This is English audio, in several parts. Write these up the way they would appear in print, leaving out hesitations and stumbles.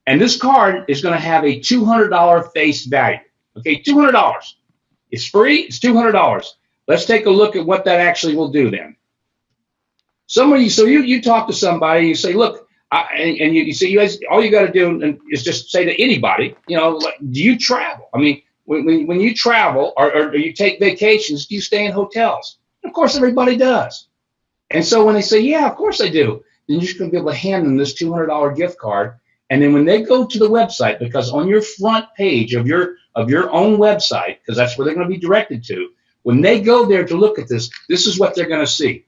And this card is going to have a $200 face value. Okay, $200. It's free. It's $200. Let's take a look at what that actually will do then. Somebody, so you talk to somebody, you say, look, and you say, you guys, all you got to do is just say to anybody, you know, like, do you travel? I mean, when you travel or you take vacations, do you stay in hotels? And of course, everybody does. And so when they say, yeah, of course I do, then you're just going to be able to hand them this $200 gift card. And then when they go to the website, because on your front page of your own website, because that's where they're going to be directed to, when they go there to look at this, this is what they're going to see.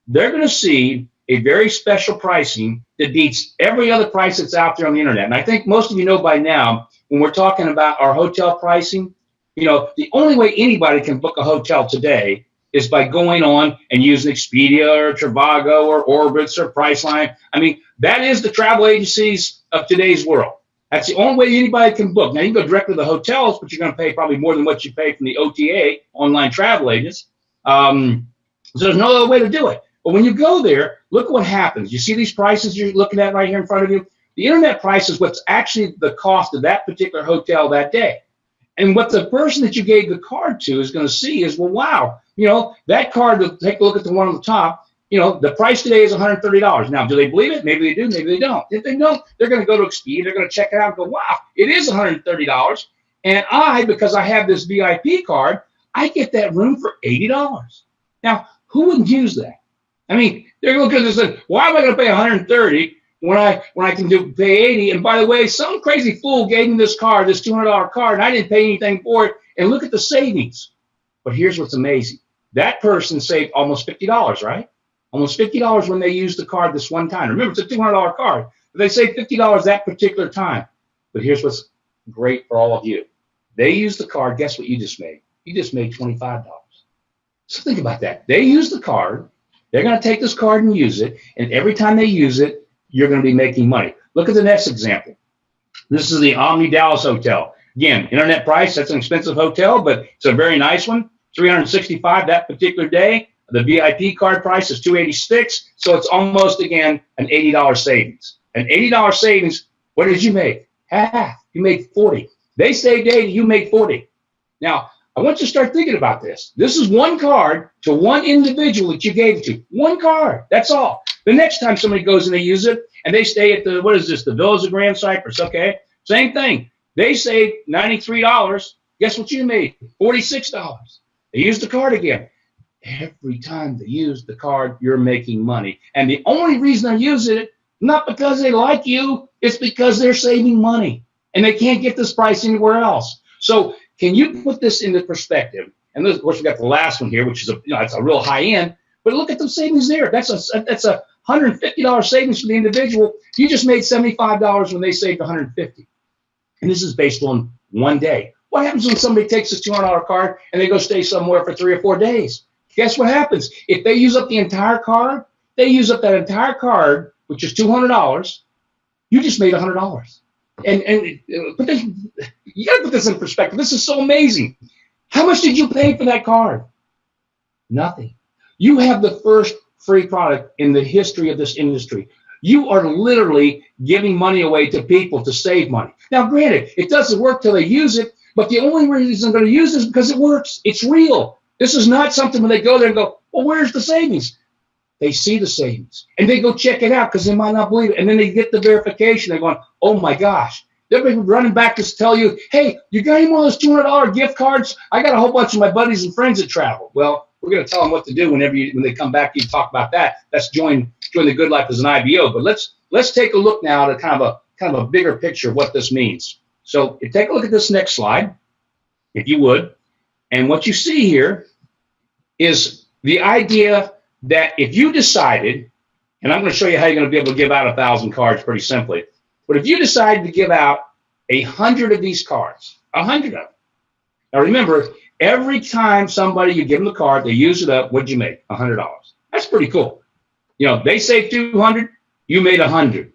They're going to see a very special pricing that beats every other price that's out there on the internet. And I think most of you know by now, when we're talking about our hotel pricing, you know, the only way anybody can book a hotel today is by going on and using Expedia or Trivago or Orbitz or Priceline. I mean, that is the travel agencies of today's world. That's the only way anybody can book. Now, you can go directly to the hotels, but you're going to pay probably more than what you pay from the OTA, online travel agents. So there's no other way to do it. But when you go there, look what happens. You see these prices you're looking at right here in front of you? The internet price is what's actually the cost of that particular hotel that day. And what the person that you gave the card to is going to see is, well, wow, you know, that card, take a look at the one on the top, you know, the price today is $130. Now, do they believe it? Maybe they do, maybe they don't. If they don't, they're going to go to Expedia, they're going to check it out and go, wow, it is $130. And because I have this VIP card, I get that room for $80. Now, who wouldn't use that? I mean, they're looking at this and why am I going to pay $130 when I can pay $80? And by the way, some crazy fool gave me this card, this $200 card, and I didn't pay anything for it. And look at the savings. But here's what's amazing. That person saved almost $50, right? Almost $50 when they used the card this one time. Remember, it's a $200 card. But they saved $50 that particular time. But here's what's great for all of you. They used the card. Guess what you just made? You just made $25. So think about that. They used the card. They're going to take this card and use it. And every time they use it, you're going to be making money. Look at the next example. This is the Omni Dallas Hotel. Again, internet price, that's an expensive hotel, but it's a very nice one. $365 that particular day. The VIP card price is $286. So it's almost, again, an $80 savings. An $80 savings, what did you make? Half. You made $40. They saved $80, you made $40. Now, I want you to start thinking about this. This is one card to one individual that you gave it to. One card. That's all. The next time somebody goes and they use it, and they stay at the, what is this, the Villas of Grand Cypress, okay? Same thing. They saved $93. Guess what you made? $46. They used the card again. Every time they use the card, you're making money. And the only reason they're using it, not because they like you, it's because they're saving money. And they can't get this price anywhere else. So can you put this into perspective? And of course, we got the last one here, which is it's a real high end. But look at the savings there. That's a $150 savings for the individual. You just made $75 when they saved $150. And this is based on one day. What happens when somebody takes this $200 card and they go stay somewhere for 3 or 4 days? Guess what happens? If they use up the entire card, they use up that entire card, which is $200. You just made $100. And but you got to put this in perspective. This is so amazing. How much did you pay for that card? Nothing. You have the first free product in the history of this industry. You are literally giving money away to people to save money. Now, granted, it doesn't work till they use it, but the only reason they're going to use it is because it works. It's real. This is not something when they go there and go, well, where's the savings? They see the savings, and they go check it out because they might not believe it. And then they get the verification. They're going, oh, my gosh. They're running back to tell you, hey, you got any more of those $200 gift cards? I got a whole bunch of my buddies and friends that travel. Well, we're going to tell them what to do when they come back. You talk about that. That's join the Good Life as an IBO. But let's take a look now at kind of a bigger picture of what this means. So take a look at this next slide, if you would. And what you see here is the idea that if you decided, and I'm going to show you how you're going to be able to give out 1,000 cards pretty simply. But if you decided to give out 100 of these cards, 100 of them. Now remember, every time you give them the card, they use it up, what'd you make? $100. That's pretty cool. You know, they saved 200, you made 100.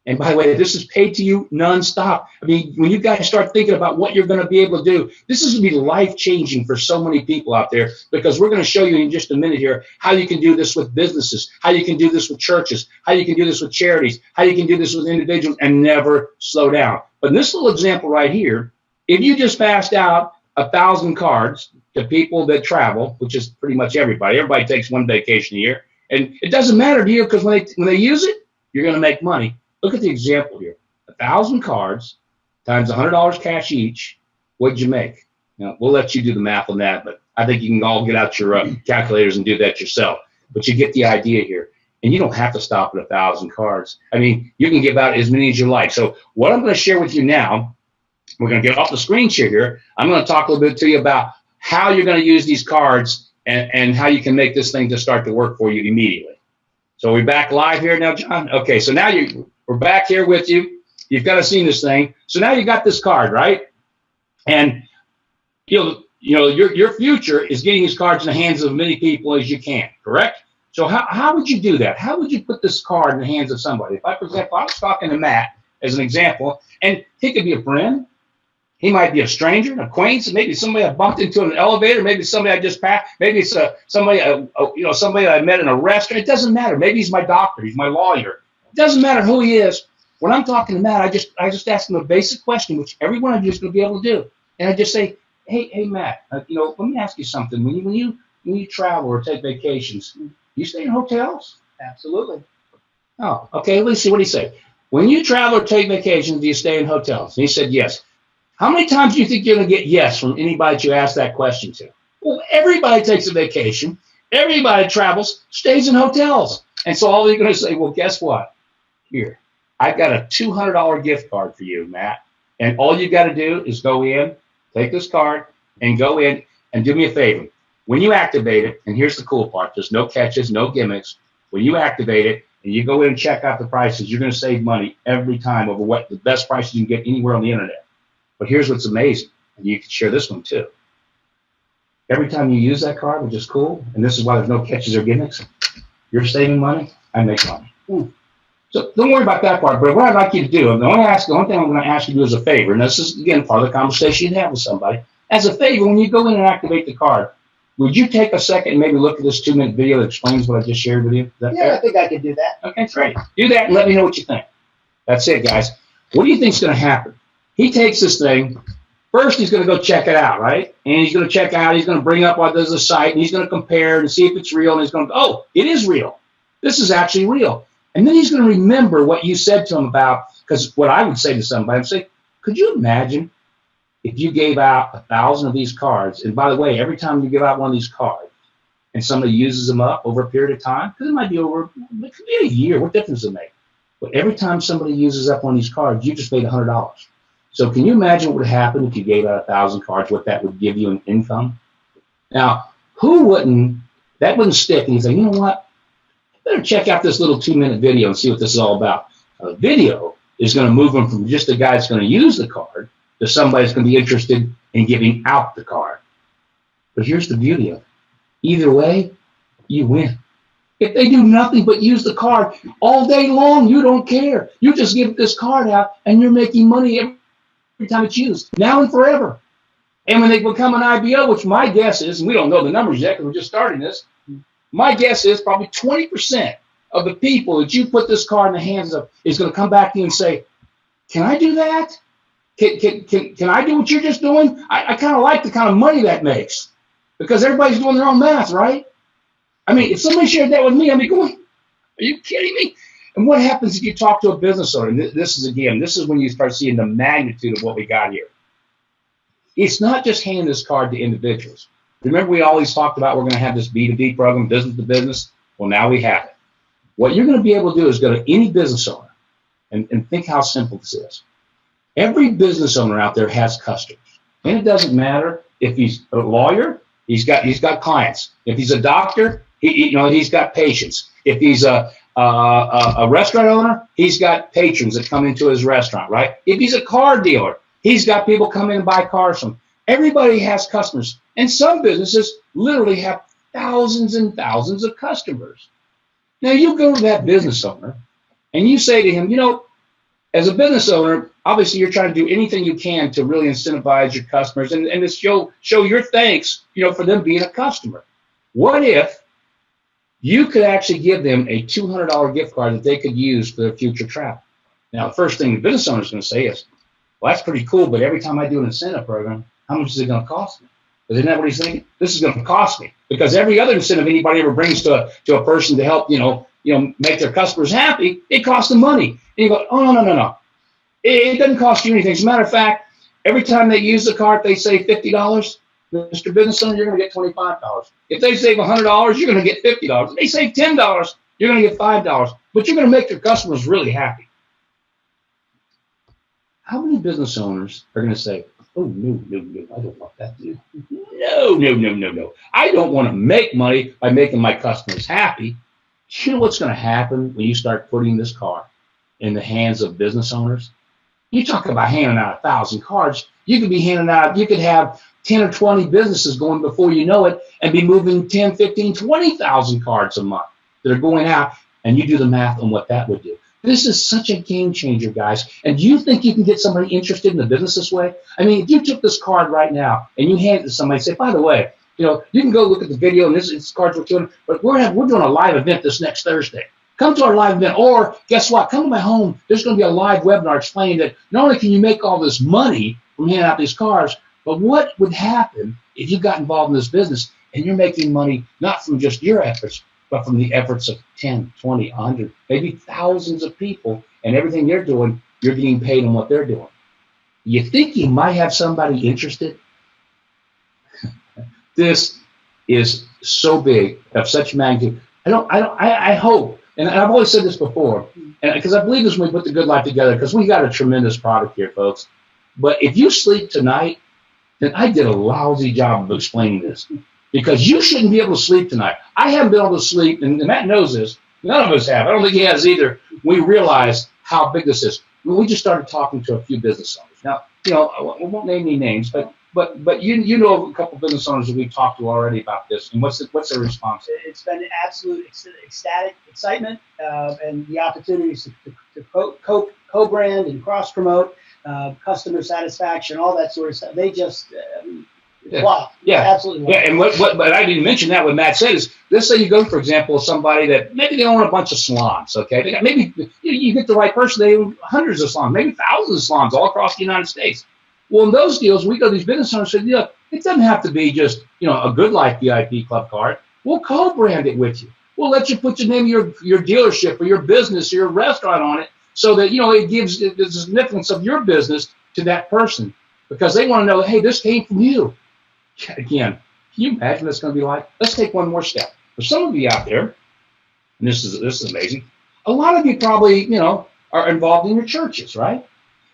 And by the way, this is paid to you nonstop. I mean, when you guys start thinking about what you're going to be able to do, this is going to be life-changing for so many people out there, because we're going to show you in just a minute here how you can do this with businesses, how you can do this with churches, how you can do this with charities, how you can do this with individuals and never slow down. But in this little example right here, if you just passed out 1,000 cards to people that travel, which is pretty much everybody. Everybody takes one vacation a year. And it doesn't matter to you, because when they use it, you're going to make money. Look at the example here. 1,000 cards times $100 cash each. What'd you make? Now, we'll let you do the math on that, but I think you can all get out your calculators and do that yourself. But you get the idea here. And you don't have to stop at 1,000 cards. I mean, you can give out as many as you like. So what I'm going to share with you now, we're going to get off the screen share here. I'm going to talk a little bit to you about how you're going to use these cards and how you can make this thing to start to work for you immediately. So we're back live here now, John? Okay, so now we're back here with you. You've got to see this thing. So now you got this card, right? And you know your future is getting these cards in the hands of as many people as you can, correct? So how would you do that? How would you put this card in the hands of somebody? If for example, I was talking to Matt as an example, and he could be a friend. He might be a stranger, an acquaintance, maybe somebody I bumped into in an elevator, maybe somebody I just passed, maybe it's somebody I met in a restaurant. It doesn't matter. Maybe he's my doctor, he's my lawyer. It doesn't matter who he is. When I'm talking to Matt, I just ask him a basic question, which every one of you is going to be able to do, and I just say, hey Matt, let me ask you something. When you travel or take vacations, you stay in hotels? Absolutely. Oh, okay. Let's see what he said. When you travel or take vacations, do you stay in hotels? And he said yes. How many times do you think you're going to get yes from anybody that you ask that question to? Well, everybody takes a vacation. Everybody travels, stays in hotels. And so all you're going to say, well, guess what? Here, I've got a $200 gift card for you, Matt. And all you got to do is go in, take this card, and go in and do me a favor. When you activate it, and here's the cool part, there's no catches, no gimmicks. When you activate it and you go in and check out the prices, you're going to save money every time over what the best prices you can get anywhere on the internet. But here's what's amazing, and you can share this one too. Every time you use that card, which is cool, and this is why there's no catches or gimmicks, you're saving money, I make money. So don't worry about that part, but what I'd like you to do, the only thing I'm going to ask you to do as a favor, and this is, again, part of the conversation you have with somebody, as a favor, when you go in and activate the card, would you take a second and maybe look at this 2-minute video that explains what I just shared with you? Is that fair? I think I could do that. Okay, great. Do that and let me know what you think. That's it, guys. What do you think is going to happen? He takes this thing. First, he's going to go check it out, right? And he's going to check out. He's going to bring up what there's a site, and he's going to compare and see if it's real. And he's going to go, oh, it is real. This is actually real. And then he's going to remember what you said to him about, because what I would say to somebody, I'd say, could you imagine if you gave out 1,000 of these cards? And by the way, every time you give out one of these cards and somebody uses them up over a period of time, because it might be over, it could be a year. What difference does it make? But every time somebody uses up one of these cards, you just made $100. So can you imagine what would happen if you gave out 1,000 cards, what that would give you in income? Now, that wouldn't stick. And you say, you know what? I better check out this little 2-minute video and see what this is all about. A video is going to move them from just the guy that's going to use the card to somebody that's going to be interested in giving out the card. But here's the beauty of it. Either way, you win. If they do nothing but use the card all day long, you don't care. You just give this card out, and you're making money every time it's used, now and forever. And when they become an IBO, which my guess is, and we don't know the numbers yet because we're just starting this, my guess is probably 20% of the people that you put this card in the hands of is going to come back to you and say, can I do that? Can I do what you're just doing? I kind of like the kind of money that makes, because everybody's doing their own math, right? I mean, if somebody shared that with me, I'd be going, are you kidding me? And what happens if you talk to a business owner? And this is when you start seeing the magnitude of what we got here. It's not just handing this card to individuals. Remember, we always talked about we're going to have this B2B program, business to business. Well, now we have it. What you're going to be able to do is go to any business owner and think how simple this is. Every business owner out there has customers. And it doesn't matter if he's a lawyer, he's got clients. If he's a doctor, he's got patients. If he's a restaurant owner, he's got patrons that come into his restaurant, right? If he's a car dealer, he's got people come in and buy cars from him. Everybody has customers. And some businesses literally have thousands and thousands of customers. Now, you go to that business owner and you say to him, as a business owner, obviously you're trying to do anything you can to really incentivize your customers and to show your thanks, for them being a customer. What if you could actually give them a $200 gift card that they could use for their future travel? Now, the first thing the business owner is going to say is, well, that's pretty cool, but every time I do an incentive program, how much is it going to cost me? Isn't that what he's thinking? This is going to cost me, because every other incentive anybody ever brings to a person to help, make their customers happy, it costs them money. And you go, oh, no. It doesn't cost you anything. As a matter of fact, every time they use the card, they save $50. Mr. Business Owner, you're going to get $25. If they save $100, you're going to get $50. If they save $10, you're going to get $5. But you're going to make your customers really happy. How many business owners are going to say, oh, no, I don't want that to do. No. I don't want to make money by making my customers happy. You know what's going to happen when you start putting this card in the hands of business owners? You talk about handing out 1,000 cards. You could have 10 or 20 businesses going before you know it and be moving 10, 15, 20,000 cards a month that are going out, and you do the math on what that would do. This is such a game changer, guys. And do you think you can get somebody interested in the business this way? I mean, if you took this card right now and you hand it to somebody and say, by the way, you can go look at the video and this card's we're doing, but we're doing a live event this next Thursday. Come to our live event, or guess what? Come to my home. There's going to be a live webinar explaining that not only can you make all this money from handing out these cards, but what would happen if you got involved in this business and you're making money not from just your efforts, but from the efforts of 10, 20, 100, maybe thousands of people, and everything they're doing, you're getting paid on what they're doing. You think you might have somebody interested? This is so big, of such magnitude. I hope, and I've always said this before, and because I believe this when we put the Good Life together, because we got a tremendous product here, folks. But if you sleep tonight, then I did a lousy job of explaining this, because you shouldn't be able to sleep tonight. I haven't been able to sleep, and Matt knows this. None of us have. I don't think he has either. We realized how big this is. We just started talking to a few business owners. Now, we won't name any names, but you know a couple business owners that we've talked to already about this, and what's their response? It's been an absolute ecstatic excitement, and the opportunities to co-brand and cross-promote, customer satisfaction, all that sort of stuff. They just wow. Yeah, absolutely. Wow. Yeah, and but I didn't mention that what Matt said is, let's say you go, for example, somebody that maybe they own a bunch of salons. Okay, maybe you get the right person, they own hundreds of salons, maybe thousands of salons all across the United States. Well, in those deals, we go to these business owners and say, it doesn't have to be just, a Good Life VIP Club card. We'll co-brand it with you. We'll let you put your name of your dealership or your business or your restaurant on it, so that, it gives the significance of your business to that person, because they want to know, hey, this came from you. Again, can you imagine what it's going to be like? Let's take one more step. For some of you out there, and this is amazing, a lot of you probably, are involved in your churches, right?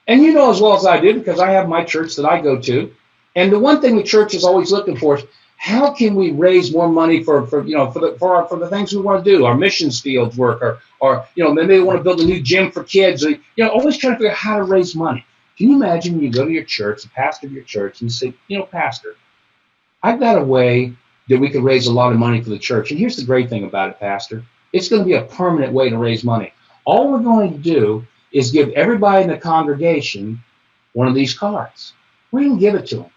And you know as well as I do, because I have my church that I go to. And the one thing the church is always looking for is, how can we raise more money for the things we want to do, our missions fields work, or maybe they want to build a new gym for kids, always trying to figure out how to raise money. Can you imagine when you go to your church, the pastor of your church, and you say, Pastor, I've got a way that we could raise a lot of money for the church. And here's the great thing about it, Pastor. It's going to be a permanent way to raise money. All we're going to do is give everybody in the congregation one of these cards. We're going to give it to them.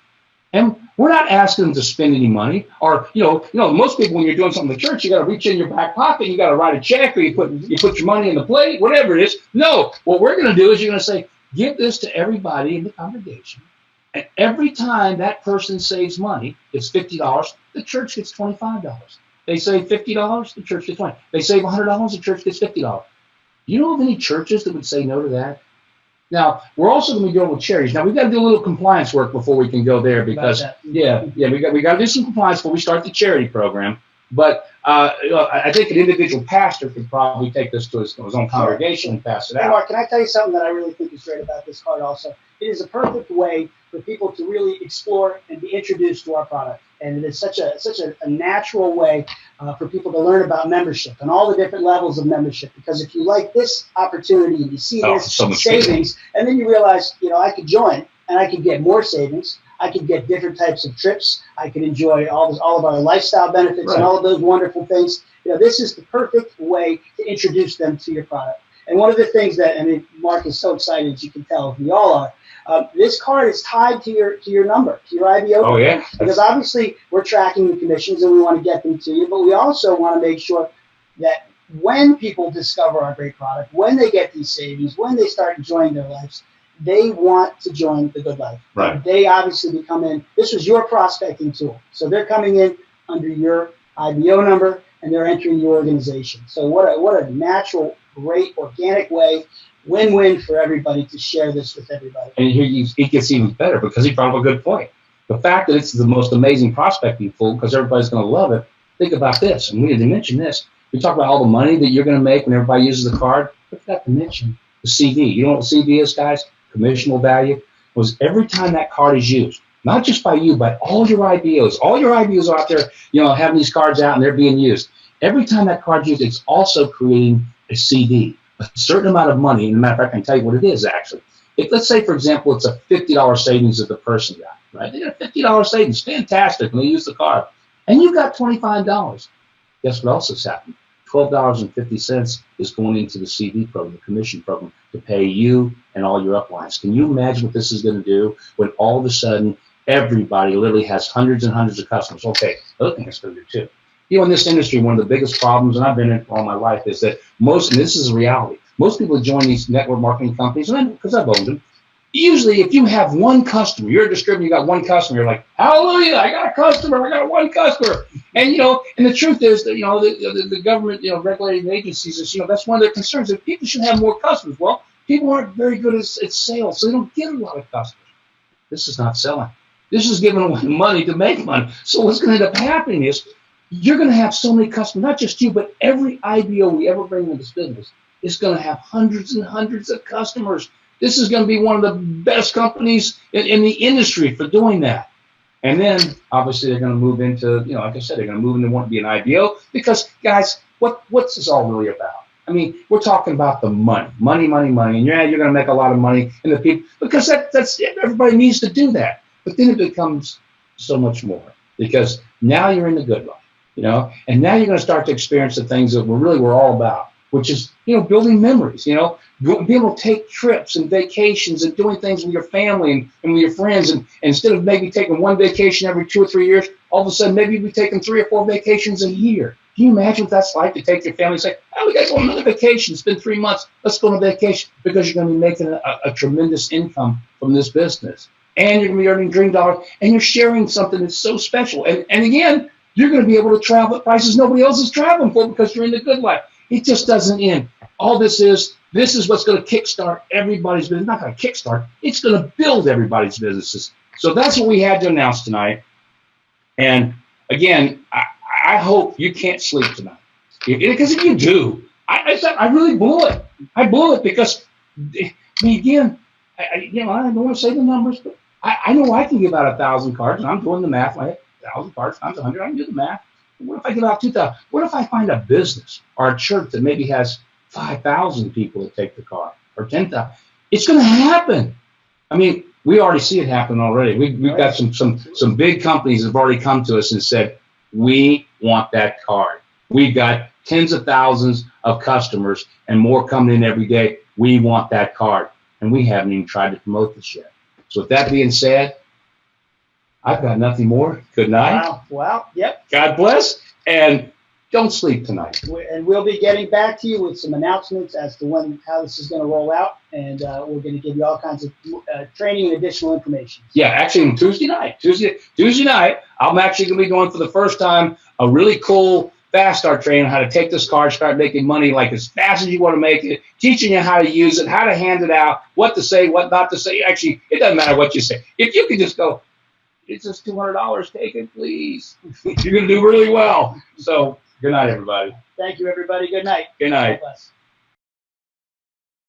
And we're not asking them to spend any money, or, most people, when you're doing something in the church, you got to reach in your back pocket, you got to write a check, or you put your money in the plate, whatever it is. No, what we're going to do is you're going to say, give this to everybody in the congregation. And every time that person saves money, it's $50, the church gets $25. They save $50, the church gets $20. They save $100, the church gets $50. You know of any churches that would say no to that? Now, we're also going to be going with charities. Now, we've got to do a little compliance work before we can go there, because, we got to do some compliance before we start the charity program. But I think an individual pastor could probably take this to his own congregation and pass it out. Hey, Mark, can I tell you something that I really think is great about this card also? It is a perfect way for people to really explore and be introduced to our product. And it is such a natural way for people to learn about membership and all the different levels of membership. Because if you like this opportunity and you see this savings, and then you realize, I could join and I could get more savings. I could get different types of trips. I could enjoy all of our lifestyle benefits, right, and all of those wonderful things. This is the perfect way to introduce them to your product. And one of the things that, I mean, Mark is so excited, as you can tell, we all are. This card is tied to your number, to your IBO. Oh, yeah. Because obviously we're tracking the commissions and we want to get them to you, but we also want to make sure that when people discover our great product, when they get these savings, when they start enjoying their lives, they want to join the Good Life. Right. They obviously become in. This was your prospecting tool, so they're coming in under your IBO number and they're entering your organization. So what a natural, great, organic way, win-win for everybody to share this with everybody. And here it gets even better because he brought up a good point. The fact that it's the most amazing prospecting tool because everybody's going to love it. Think about this, and we didn't mention this. We talk about all the money that you're going to make when everybody uses the card. I forgot to mention the CD. You know what the CD is, guys? Commissionable value. Was every time that card is used, not just by you, but all your IBOs. All your IBOs are out there, having these cards out and they're being used. Every time that card's used, it's also creating a CD, a certain amount of money. And a matter of fact, I can tell you what it is actually. Let's say, for example, it's a $50 savings that the person got, right? They got a $50 savings, fantastic, when they use the card. And you got $25. Guess what else has happened? $12.50 is going into the CD program, the commission program, to pay you and all your uplines. Can you imagine what this is going to do when all of a sudden everybody literally has hundreds and hundreds of customers? Okay, the other thing it's going to do too. In this industry, one of the biggest problems, and I've been in it all my life, is that and this is a reality, most people join these network marketing companies, and because I've owned them, usually if you have one customer, you're a distributor, you got one customer, you're like, hallelujah, I got a customer, I got one customer. And, and the truth is that, the government, regulating agencies, that's one of their concerns, that people should have more customers. Well, people aren't very good at sales, so they don't get a lot of customers. This is not selling. This is giving away money to make money. So what's going to end up happening is you're going to have so many customers, not just you, but every IBO we ever bring into this business is going to have hundreds and hundreds of customers. This is going to be one of the best companies in the industry for doing that. And then, obviously, they're going to move into, like I said, they're going to move into wanting to be an IBO because, guys, what's this all really about? I mean, we're talking about the money, and you're going to make a lot of money, and the people, because that's everybody needs to do that. But then it becomes so much more because now you're in the Good Life, and now you're going to start to experience the things that we're all about, which is, building memories, being able to take trips and vacations and doing things with your family and with your friends. And instead of maybe taking one vacation every 2 or 3 years, all of a sudden, maybe you'll be taking 3 or 4 vacations a year. Can you imagine what that's like to take your family and say, oh, we got to go on another vacation. It's been 3 months. Let's go on a vacation, because you're going to be making a tremendous income from this business. And you're going to be earning dream dollars, and you're sharing something that's so special. And again, you're going to be able to travel at prices nobody else is traveling for because you're in the Good Life. It just doesn't end. All this is what's going to kickstart everybody's business. Not going to kickstart. It's going to build everybody's businesses. So that's what we had to announce tonight. And again, I hope you can't sleep tonight. Because if you do, I really blew it. I blew it because, again, I don't want to say the numbers, but I know I can give out 1,000 cards, and I'm doing the math. I have 1,000 cards times 100. I can do the math. What if I give out 2,000? What if I find a business or a church that maybe has 5,000 people that take the card, or 10,000? It's going to happen. I mean, we already see it happen already. We've got some big companies that have already come to us and said, we want that card. We've got tens of thousands of customers and more coming in every day. We want that card. And we haven't even tried to promote this yet. So with that being said, I've got nothing more. Good night. Wow. Yep. God bless. And don't sleep tonight. And we'll be getting back to you with some announcements as to how this is going to roll out. And we're going to give you all kinds of training and additional information. Yeah, actually on Tuesday night, I'm actually going to be going for the first time a really cool fast start training on how to take this card, start making money like as fast as you want to make it, teaching you how to use it, how to hand it out, what to say, what not to say. Actually, it doesn't matter what you say. If you can just go, it's just $200, take it, please. You're going to do really well. So good night, everybody. Thank you, everybody. Good night. Good night. God bless.